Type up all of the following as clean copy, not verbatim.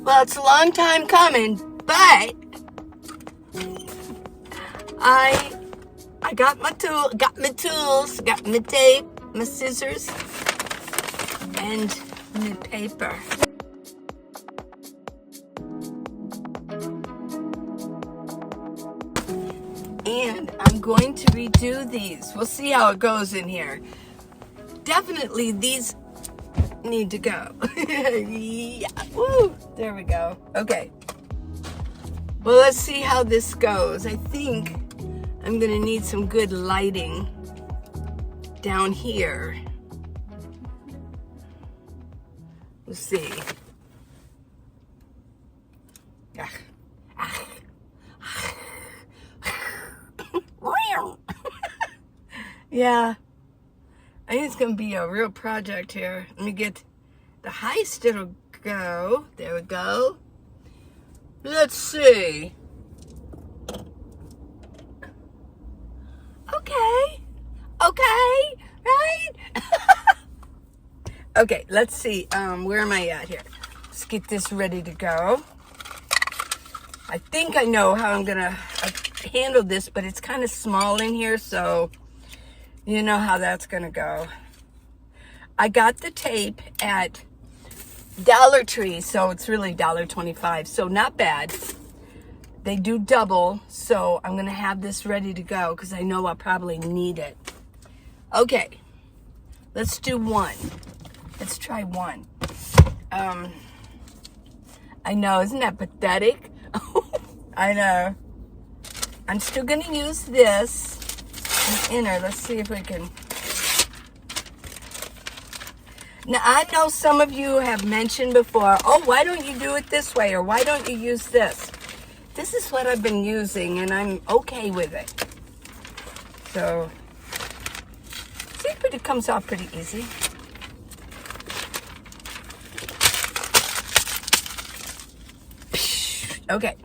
Well, it's a long time coming, but I got my tools, got my tape, my scissors, and my paper. And I'm going to redo these. We'll see how it goes in here. Definitely these need to go. Yeah. Woo. There we go. Okay. Well, let's see how this goes. I think I'm gonna need some good lighting down here. We'll see. Yeah, I think it's gonna be a real project here. Let me get the heist. It'll go. There we go. Let's see. Okay, right? Okay, let's see. Where am I at here? Let's get this ready to go. I think I know how I'm gonna handle this, but it's kind of small in here, so you know how that's gonna go. I got the tape at Dollar Tree, so it's really $1.25, so not bad. They do double, so I'm gonna have this ready to go because I know I'll probably need it. Okay, let's do one. Let's try one. I know, isn't that pathetic? I know. I'm still gonna use this inner. Let's see if we can. Now, I know some of you have mentioned before, oh, why don't you do it this way? Or why don't you use this? This is what I've been using, and I'm okay with it. So, see, it comes off pretty easy. Okay,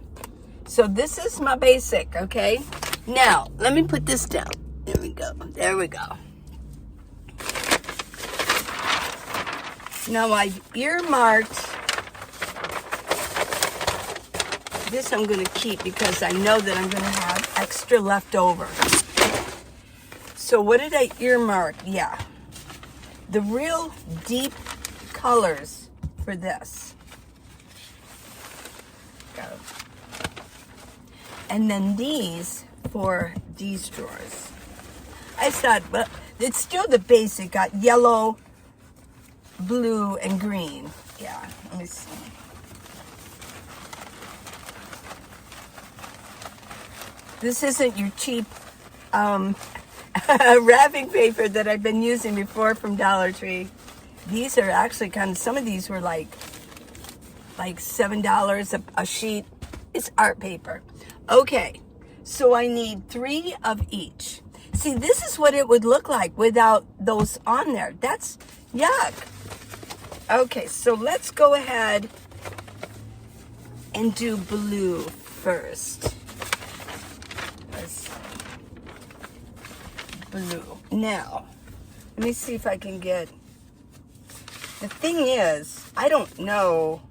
so this is my basic, okay? Now, let me put this down. There we go. There we go. Now, I've earmarked. This I'm going to keep because I know that I'm going to have extra left over. So, what did I earmark? Yeah. The real deep colors for this. Go. And then these for these drawers. I thought, well, it's still the basic. Got yellow, blue, and green. Yeah, let me see. This isn't your cheap wrapping paper that I've been using before from Dollar Tree. These are actually kind of, some of these were like $7 a sheet. It's art paper. Okay, so I need 3 of each. See, this is what it would look like without those on there. That's yuck. Okay, so let's go ahead and do blue first. Blue. Now, let me see if I can get, the thing is, I don't know,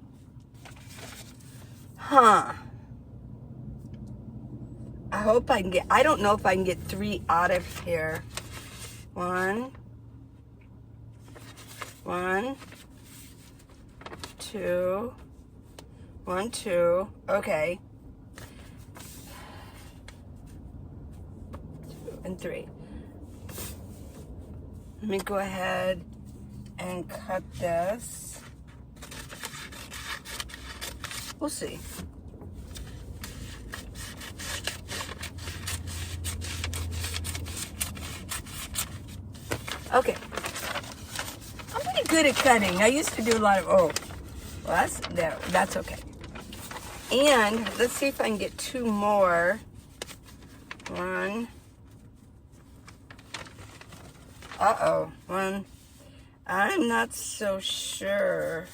I hope I can get, I don't know if I can get 3 out of here. 1, 2, 1, 2, okay. 2 and 3. Let me go ahead and cut this. We'll see. Okay. I'm pretty good at cutting. I used to do a lot of, well, that's okay. And let's see if I can get 2 more. 1. Uh-oh. 1. I'm not so sure.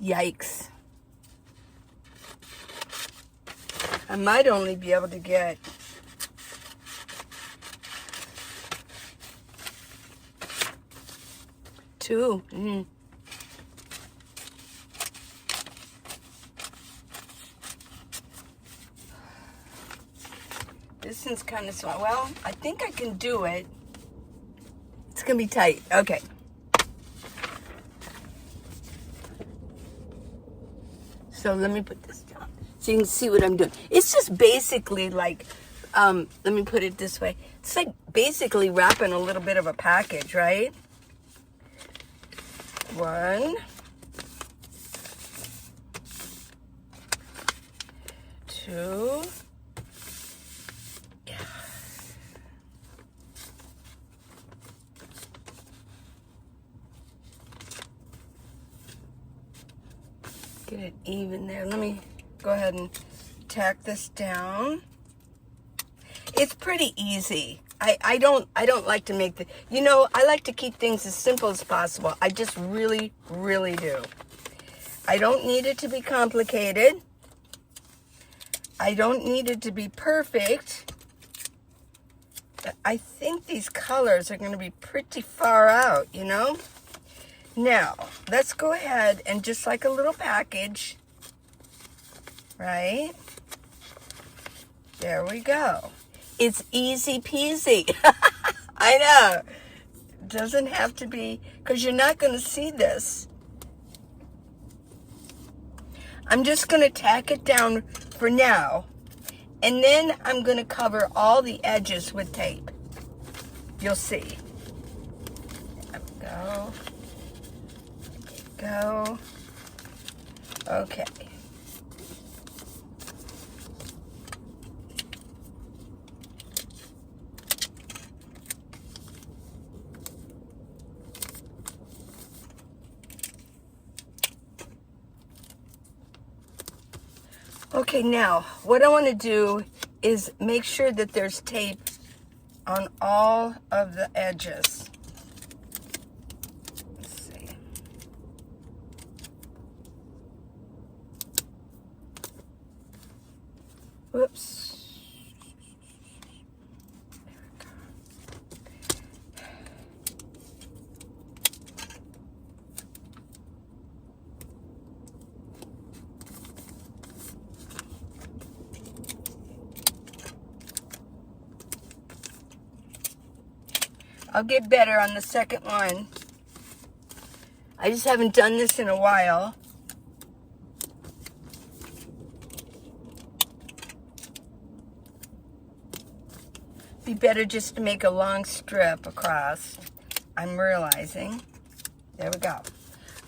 Yikes. I might only be able to get two. this one's kind of small. Well, I think I can do it. It's gonna be tight. Okay. So let me put this down so you can see what I'm doing. It's just basically like, let me put it this way. It's like basically wrapping a little bit of a package, right? 1, 2. Get it even there. Let me go ahead and tack this down. It's pretty easy. I don't like to make the, you know, I like to keep things as simple as possible. I just really, really do. I don't need it to be complicated. I don't need it to be perfect. I think these colors are going to be pretty far out, you know? Now, let's go ahead and just like a little package, right? There we go. It's easy peasy. I know. Doesn't have to be, because you're not going to see this. I'm just going to tack it down for now, and then I'm going to cover all the edges with tape. You'll see. There we go. Go. Okay. Okay, now what I want to do is make sure that there's tape on all of the edges. Let's see. Whoops. I'll get better on the second one. I just haven't done this in a while. Be better just to make a long strip across. I'm realizing. There we go.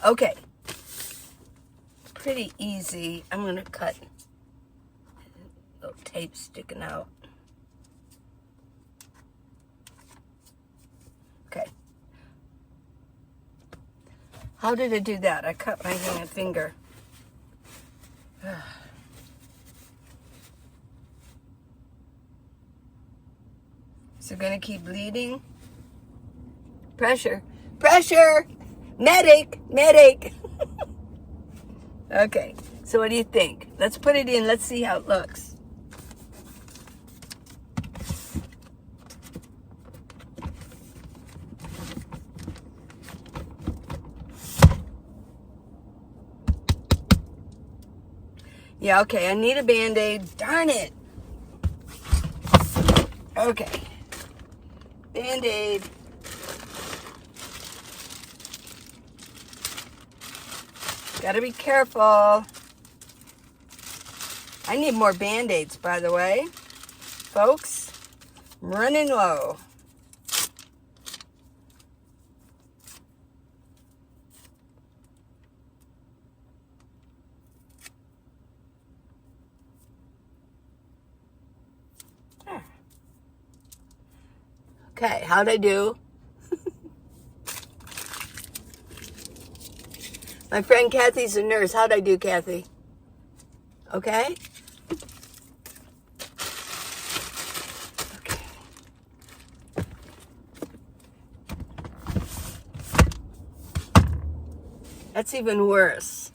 Okay. Pretty easy. I'm going to cut little tape sticking out. Okay. How did I do that? I cut my finger. Is it going to keep bleeding? Pressure. Pressure! Medic! Medic! Okay. So what do you think? Let's put it in. Let's see how it looks. Yeah, okay, I need a Band-Aid. Darn it. Okay. Band-Aid. Gotta be careful. I need more Band-Aids, by the way. Folks, I'm running low. Okay, how'd I do? My friend Kathy's a nurse. How'd I do, Kathy? Okay? Okay. That's even worse.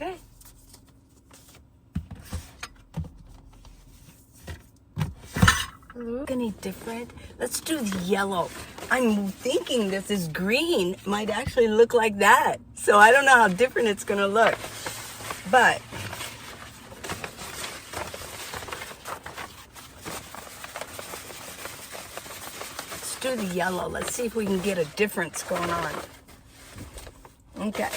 Okay. Look any different? Let's do the yellow. I'm thinking that this green might actually look like that. So I don't know how different it's gonna look. But let's do the yellow. Let's see if we can get a difference going on. Okay.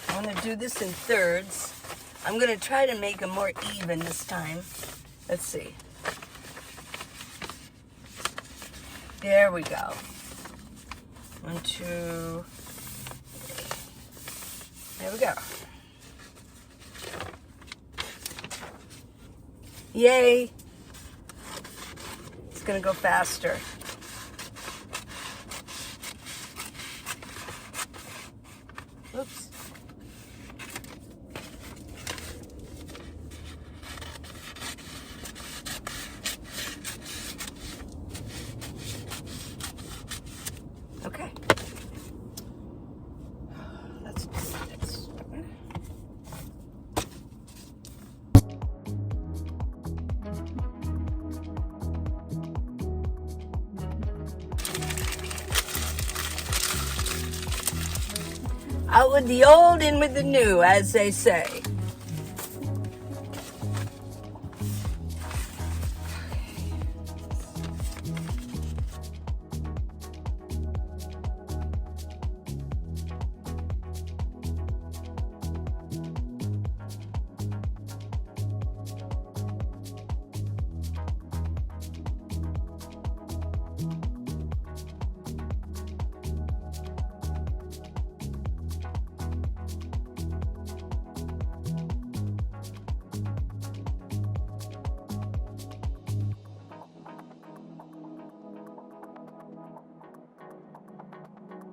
I'm gonna do this in thirds. I'm gonna try to make them more even this time. Let's see. There we go. 1, 2, 3. There we go. Yay. It's gonna go faster. Oops. Okay. Let's do this. Out with the old, in with the new, as they say.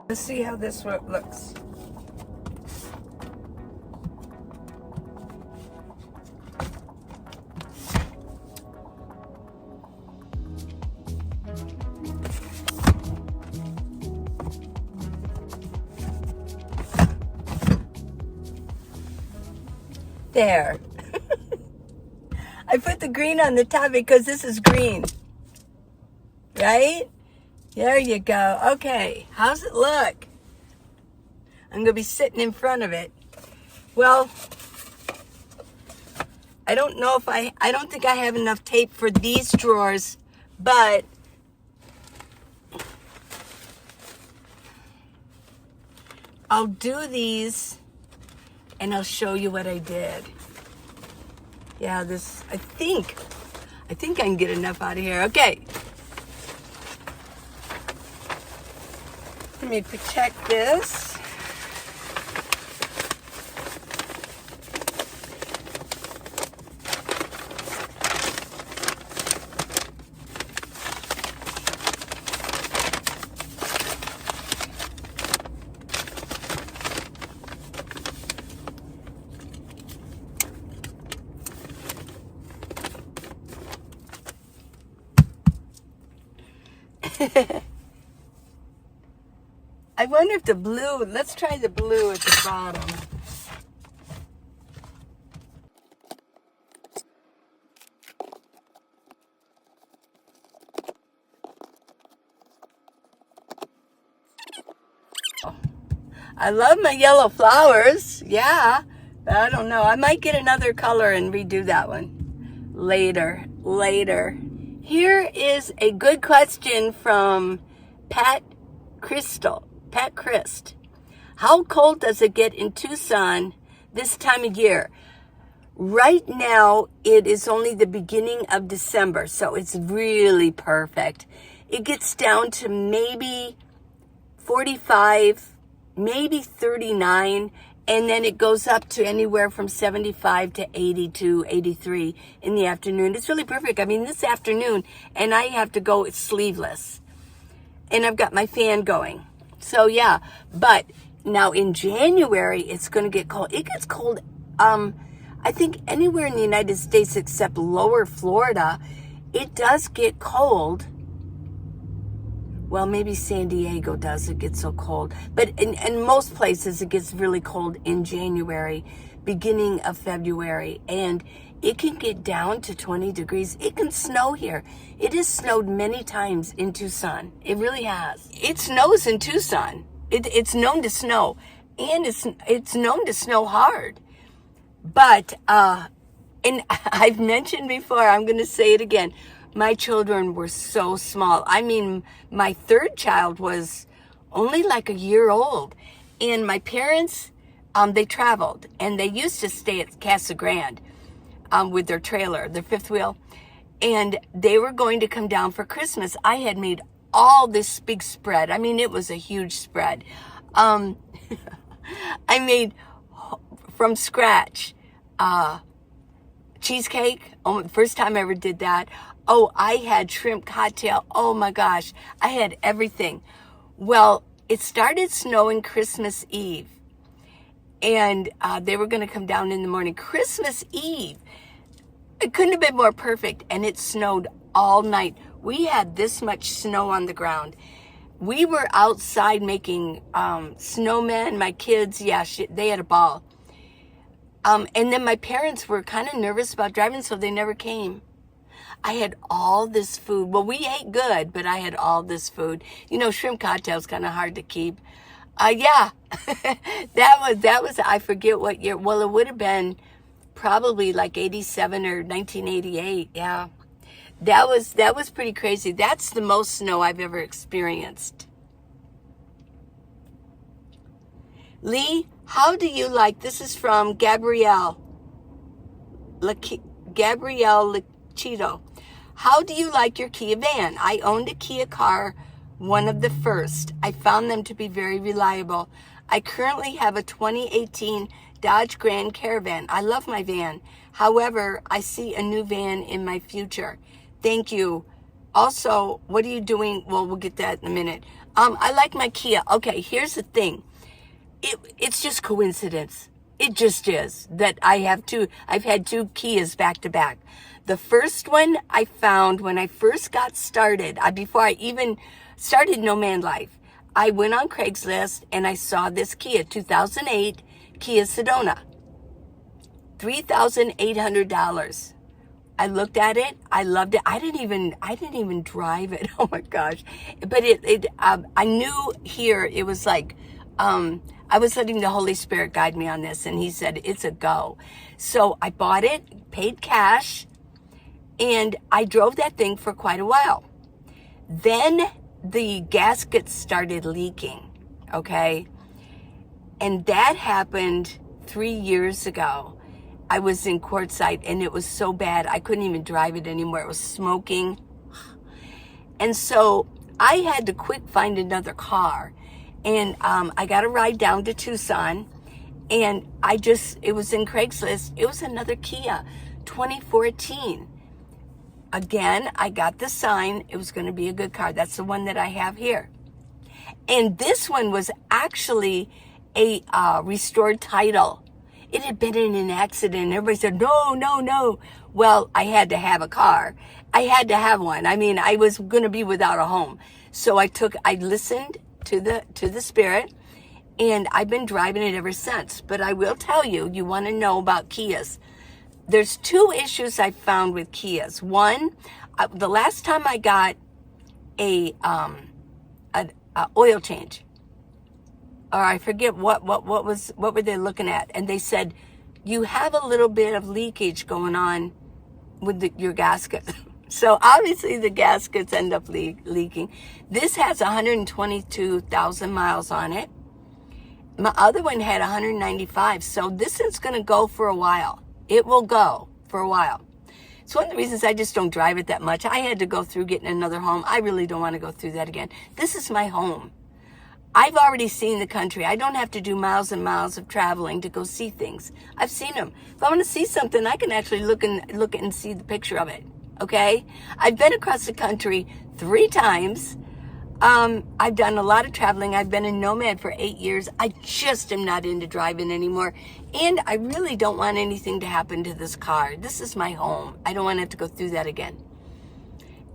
Let's see how this looks. There. I put the green on the top because this is green. Right? There you go. Okay, how's it look? I'm going to be sitting in front of it. Well, I don't know if I don't think I have enough tape for these drawers, but I'll do these and I'll show you what I did. Yeah, this, I think I can get enough out of here. Okay. Let me protect this. I wonder if the blue, let's try the blue at the bottom. I love my yellow flowers, yeah. But I don't know, I might get another color and redo that one later. Here is a good question from Pat Christ. How cold does it get in Tucson this time of year? Right now, it is only the beginning of December, so it's really perfect. It gets down to maybe 45, maybe 39, and then it goes up to anywhere from 75 to 82, 83 in the afternoon. It's really perfect. I mean, this afternoon, and I have to go sleeveless. And I've got my fan going. So, yeah. But now in January, it's going to get cold. It gets cold, I think, anywhere in the United States except lower Florida. It does get cold Well, maybe San Diego does, it gets so cold. But in most places, it gets really cold in January, beginning of February. And it can get down to 20 degrees. It can snow here. It has snowed many times in Tucson. It really has. It snows in Tucson. It's known to snow. And it's known to snow hard. But, and I've mentioned before, I'm going to say it again. My children were so small. I mean, my third child was only like a year old. And my parents, they traveled. And they used to stay at Casa Grande with their trailer, their fifth wheel. And they were going to come down for Christmas. I had made all this big spread. I mean, it was a huge spread. I made from scratch cheesecake. Oh, first time I ever did that. Oh, I had shrimp cocktail. Oh my gosh, I had everything. Well, it started snowing Christmas Eve, and they were going to come down in the morning. Christmas Eve, it couldn't have been more perfect, and it snowed all night. We had this much snow on the ground. We were outside making snowmen. My kids, yeah, they had a ball. And then my parents were kind of nervous about driving, so they never came. I had all this food. Well, we ate good, but I had all this food. You know, shrimp cocktail's kind of hard to keep. Yeah, that was, I forget what year. Well, it would have been probably like 87 or 1988. Yeah, that was pretty crazy. That's the most snow I've ever experienced. Lee, how do you like, this is from Gabrielle Lechito. How do you like your Kia van? I owned a Kia car, one of the first. I found them to be very reliable. I currently have a 2018 Dodge Grand Caravan. I love my van. However, I see a new van in my future. Thank you. Also, what are you doing? Well, we'll get that in a minute. I like my Kia. Okay, here's the thing. It's just coincidence. It just is that I've had two Kias back to back. The first one I found when I first got started, before I even started No Man Life, I went on Craigslist and I saw this Kia, 2008 Kia Sedona, $3,800. I looked at it. I loved it. I didn't even drive it. Oh my gosh. But I knew here it was like, I was letting the Holy Spirit guide me on this, and he said, it's a go. So I bought it, paid cash, and I drove that thing for quite a while. Then the gaskets started leaking, okay? And that happened 3 years ago. I was in Quartzsite, and it was so bad, I couldn't even drive it anymore. It was smoking. And so I had to quick find another car. And I got a ride down to Tucson, and it was in Craigslist. It was another Kia, 2014. Again, I got the sign. It was going to be a good car. That's the one that I have here. And this one was actually a restored title. It had been in an accident. Everybody said, no, no, no. Well, I had to have a car. I had to have one. I mean, I was going to be without a home. So I listened to the Spirit, and I've been driving it ever since. But I will tell you, you want to know about Kias. There's two issues I found with Kias. One, the last time I got a oil change, or I forget what were they looking at, and they said you have a little bit of leakage going on with your gasket. So obviously the gaskets end up leaking. This has 122,000 miles on it. My other one had 195. So this is going to go for a while. It will go for a while. It's one of the reasons I just don't drive it that much. I had to go through getting another home. I really don't want to go through that again. This is my home. I've already seen the country. I don't have to do miles and miles of traveling to go see things. I've seen them. If I want to see something, I can actually look and see the picture of it. Okay? I've been across the country 3 times. I've done a lot of traveling. I've been a nomad for 8 years. I just am not into driving anymore. And I really don't want anything to happen to this car. This is my home. I don't want to have to go through that again.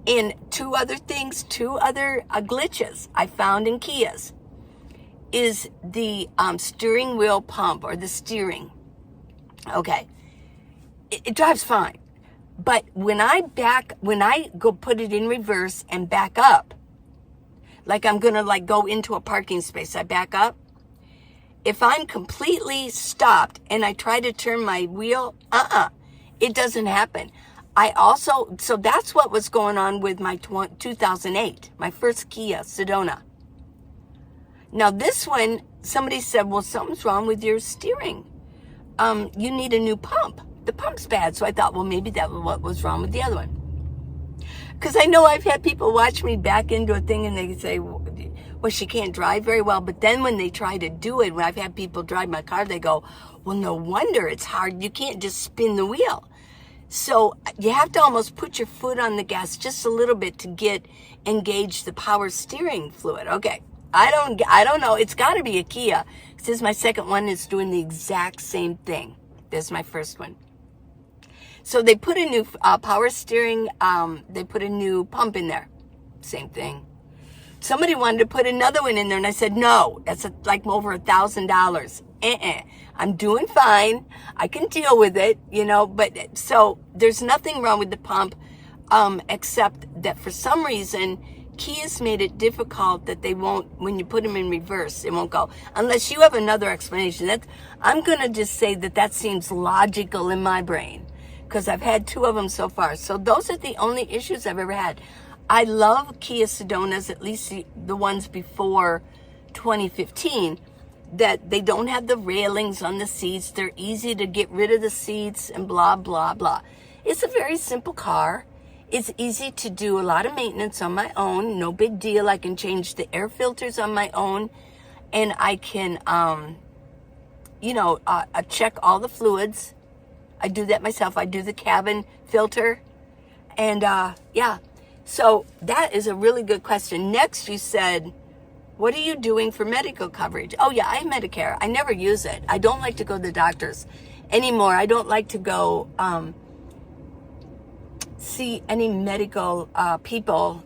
And two other glitches I found in Kias is the steering wheel pump, or the steering. Okay, it drives fine, but when I go put it in reverse and back up, like I'm gonna like go into a parking space, I back up. If I'm completely stopped and I try to turn my wheel, it doesn't happen. So that's what was going on with my 2008, my first Kia Sedona. Now this one, somebody said, well, something's wrong with your steering. You need a new pump. The pump's bad. So I thought, well, maybe that was what was wrong with the other one. Because I know I've had people watch me back into a thing and they say, well, she can't drive very well. But then when they try to do it, when I've had people drive my car, they go, well, no wonder it's hard. You can't just spin the wheel. So you have to almost put your foot on the gas just a little bit to engage the power steering fluid. Okay. I don't know. It's got to be a Kia. This is my second one. It's doing the exact same thing. This is my first one. So they put a new power steering. They put a new pump in there. Same thing. Somebody wanted to put another one in there, and I said, no, that's like over $1,000. I'm doing fine. I can deal with it, but so there's nothing wrong with the pump, except that for some reason, Kia's made it difficult that they won't, when you put them in reverse, it won't go. Unless you have another explanation. I'm going to just say that seems logical in my brain, because I've had two of them so far. So those are the only issues I've ever had. I love Kia Sedonas, at least the ones before 2015, that they don't have the railings on the seats. They're easy to get rid of the seats and blah, blah, blah. It's a very simple car. It's easy to do a lot of maintenance on my own. No big deal. I can change the air filters on my own. And I can, check all the fluids. I do that myself. I do the cabin filter. And, yeah. So that is a really good question. Next, you said, what are you doing for medical coverage? Oh, yeah, I have Medicare. I never use it. I don't like to go to the doctors anymore. I don't like to go see any medical people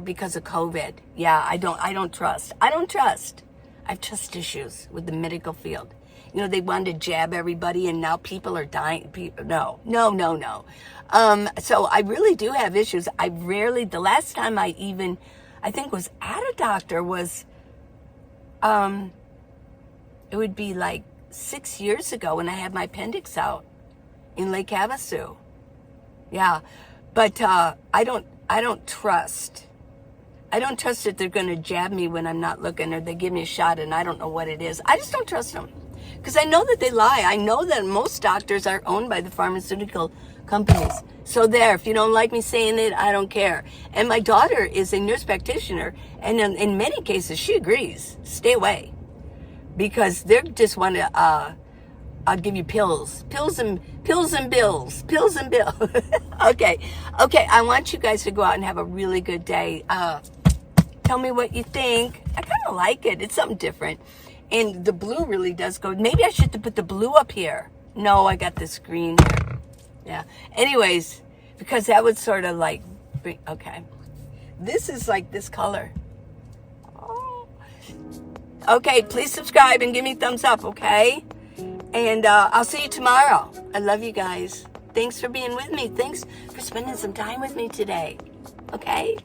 because of COVID. Yeah, I don't trust. I have trust issues with the medical field. They wanted to jab everybody, and now people are dying. No. So I really do have issues. The last time I think was at a doctor was, it would be like 6 years ago when I had my appendix out in Lake Havasu. Yeah. But, I don't trust. I don't trust that they're going to jab me when I'm not looking, or they give me a shot and I don't know what it is. I just don't trust them. Because I know that they lie. I know that most doctors are owned by the pharmaceutical companies. So there, if you don't like me saying it, I don't care. And my daughter is a nurse practitioner, and in many cases, she agrees. Stay away. Because they just want to, I'll give you pills and bills. Okay, I want you guys to go out and have a really good day. Tell me what you think. I kind of like it. It's something different. And the blue really does go. Maybe I should put the blue up here. No, I got this green here. Yeah. Anyways, because that would sort of like bring, okay. This is like this color. Oh. Okay, please subscribe and give me a thumbs up, okay? And I'll see you tomorrow. I love you guys. Thanks for being with me. Thanks for spending some time with me today. Okay?